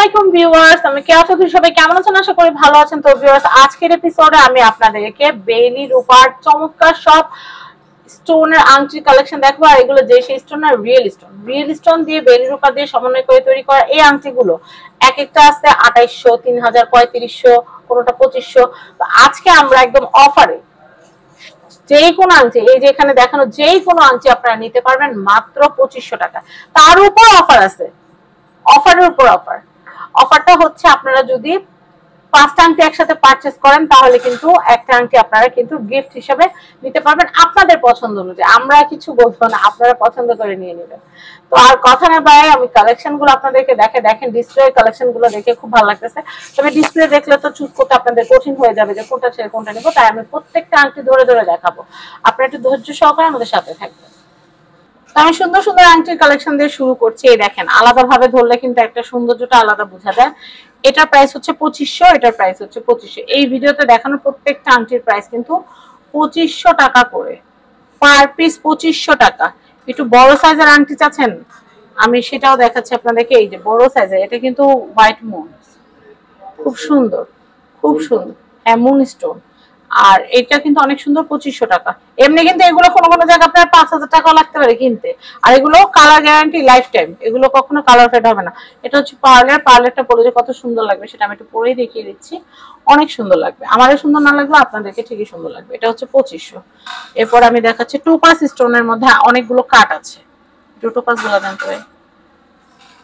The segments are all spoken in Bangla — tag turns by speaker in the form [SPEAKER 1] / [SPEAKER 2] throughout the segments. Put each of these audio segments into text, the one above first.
[SPEAKER 1] আলাইকুম ভিউয়ার্স, আমি কেয়া চৌধুরী। সবাই কেমন আছেন? আশা করি ভালো আছেন। তো ভিউয়ার্স, আজকের এপিসোডে আমি আপনাদেরকে বেলি রূপার চমৎকার সব স্টোনের আংটি কালেকশন দেখাবো। আর এগুলো যে সেই স্টোন না, রিয়েল স্টোন দিয়ে বেলি রূপা দিয়ে সমন্বয় করে তৈরি করা এই আংটিগুলো এক একটা আছে 2800, 3000, 3500, কোনোটা 2500। তো আজকে আমরা একদম অফারে যেই কোনো আংটি, এই যে এখানে দেখানো যেই কোনো আংটি আপনারা নিতে পারবেন মাত্র 2500 টাকা। তার উপর অফার আছে, অফারের উপর অফার। অফারটা হচ্ছে আপনারা যদি 5টা আংটি একসাথে পারচেজ করেন তাহলে কিন্তু একটা আংটি আপনারা কিন্তু গিফট হিসেবে নিতে পারবেন আপনাদের পছন্দ অনুযায়ী। আমরা কিছু বলবো না, আপনারা পছন্দ করে নিয়ে নেবেন। তো আর কথা না বাড়াই আমি কালেকশন গুলো আপনাদেরকে দেখেন ডিসপ্লে কালেকশন গুলো দেখে খুব ভালো লাগতেছে। তবে ডিসপ্লে দেখলে তো চুজ করতে আপনাদের কঠিন হয়ে যাবে যে কোনটা ছেড়ে কোনটা নিব, তাই আমি প্রত্যেকটা আংটি ধরে ধরে দেখাবো। আপনারা একটু ধৈর্য সহকারে আমাদের সাথে থাকবেন। আমি সুন্দর সুন্দর আংটির কালেকশন দিয়ে শুরু করছি। এই দেখেন, আলাদাভাবে ধরলে কিন্তু একটা সৌন্দর্যটা আলাদা বোঝা যায়। এটার প্রাইস হচ্ছে 2500, এটার প্রাইস হচ্ছে 2500। এই ভিডিওতে দেখানো প্রত্যেকটা আংটির প্রাইস কিন্তু 2500 টাকা করে, পার পিস 2500 টাকা। একটু বড় সাইজের আংটি চাচ্ছেন, আমি সেটাও দেখাচ্ছি আপনাদেরকে। এই যে বড় সাইজের, এটা কিন্তু হোয়াইট মুন, খুব সুন্দর, খুব সুন্দর। হ্যাঁ, মুন স্টোন। আর এটা কিন্তু অনেক সুন্দর, 2500 টাকা। এমনি কিন্তু এগুলো কোনো কোনো জায়গায় আপনার 5000 টাকাও লাগতে পারে কিনতে। আর এগুলো কালার গ্যারান্টি লাইফ টাইম, এগুলো কখনো কালার ফেড হবে না। এটা হচ্ছে পার্লারটা পরে যে কত সুন্দর লাগবে সেটা আমি একটু পরেই দেখিয়ে দিচ্ছি। অনেক সুন্দর লাগবে, আমারও সুন্দর না লাগবে আপনাদেরকে ঠিকই সুন্দর লাগবে। এটা হচ্ছে 2500। এরপর আমি দেখাচ্ছি টোপাস স্টোনের মধ্যে অনেকগুলো কাট আছে। টোপাস গুলো দেন তো,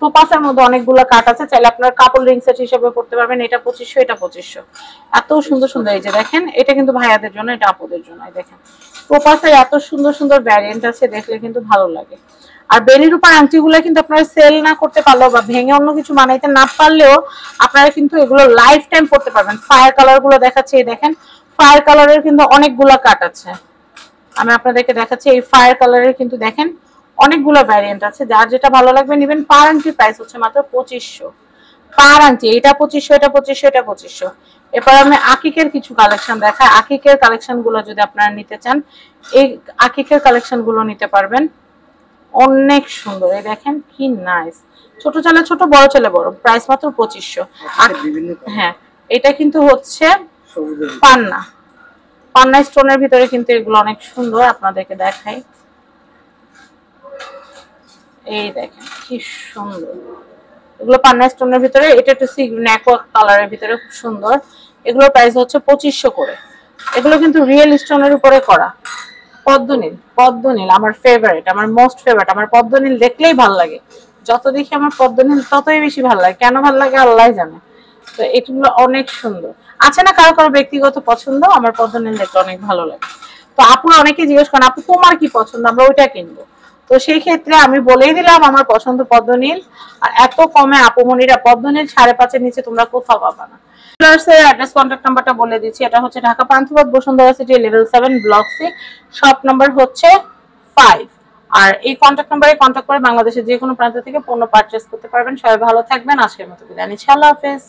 [SPEAKER 1] টোপাসের মধ্যে অনেকগুলো কাট আছে, চাইলে আপনার কাপড় রিং সেট হিসেবে করতে পারবেন। এটা 2500, এটা 2500। এত সুন্দর সুন্দর, এই যে দেখেন, এটা কিন্তু ভাইয়াদের জন্য, এটা আপুদের জন্য। এই দেখেন, টোপাসের এত সুন্দর সুন্দর ভ্যারিয়েন্ট আছে, দেখলে কিন্তু ভালো লাগে। আর বেলি রূপার আংটিগুলো কিন্তু আপনারা সেল না করতে পারলেও বা ভেঙে অন্য কিছু বানাইতে না পারলেও আপনারা কিন্তু এগুলো লাইফ টাইম পরতে পারবেন। ফায়ার কালার গুলো দেখাচ্ছি, এই দেখেন, ফায়ার কালারের কিন্তু অনেকগুলো কাট আছে। আমি আপনাদেরকে দেখাচ্ছি, এই ফায়ার কালারের কিন্তু দেখেন অনেকগুলো ভ্যারিয়েন্ট আছে, যার যেটা ভালো লাগবে নেবেন। পার আংটির প্রাইস হচ্ছে মাত্র 2500। পার আংটি এটা 2500, এটা 2500, এটা 2500। এরপর আমি আকিকের কিছু কালেকশন দেখাই। আকিকের কালেকশন গুলো যদি আপনারা নিতে চান, এই আকিকের কালেকশন গুলো নিতে পারবেন। অনেক সুন্দর, এই দেখেন কি নাইস। ছোট চালে ছোট, বড় চালে বড়, প্রাইস মাত্র 2500। হ্যাঁ, এটা কিন্তু হচ্ছে পান্না, পান্না স্টোনের ভিতরে কিন্তু এগুলো অনেক সুন্দর, আপনাদেরকে দেখাই। এই দেখেন কি সুন্দর, এগুলো পান্না স্টোনের ভিতরে। এটা একটু সি নেকওয়ার্ক কালারের ভিতরে, খুব সুন্দর। এগুলোর প্রাইস হচ্ছে 2500 করে। এগুলো কিন্তু রিয়েল স্টোনের উপরে করা। পদ্মনীল, পদ্মনীল আমার ফেভারিট, আমার মোস্ট ফেভারিট। আমার পদ্মনীল দেখলেই ভালো লাগে, যত দেখি আমার পদ্মনীল ততই বেশি ভালো লাগে। কেন ভালো লাগে আল্লাহ জানে। তো এগুলো অনেক সুন্দর। আছে না কারো কারো ব্যক্তিগত পছন্দ, আমার পদ্মনীল দেখতে অনেক ভালো লাগে। তো আপুরা অনেকে জিজ্ঞেস করেন, আপু তোমার কি পছন্দ, আমরা ওইটা কিনবো। তো সেই ক্ষেত্রে আমি বলেই দিলাম আমার পছন্দ পদ্মনীল। আর এত কমে আপুমনিরা পদ্মনীল 5.5-এর নিচে তোমরা কোথাও পাবা না। অ্যাড্রেস কন্ট্যাক্ট নাম্বারটা বলে দিচ্ছি। এটা হচ্ছে Dhaka Panthapath, Bashundhara City, level 7, block C, shop number হচ্ছে 5। আর এই কন্ট্যাক্ট নাম্বারে কন্ট্যাক্ট করে বাংলাদেশের যে কোনো প্রান্ত থেকে পণ্য পারচেজ করতে পারবেন। সবাই ভালো থাকবেন। আজকের মতো বিদায় নিচ্ছি, আল্লাহ হাফেজ।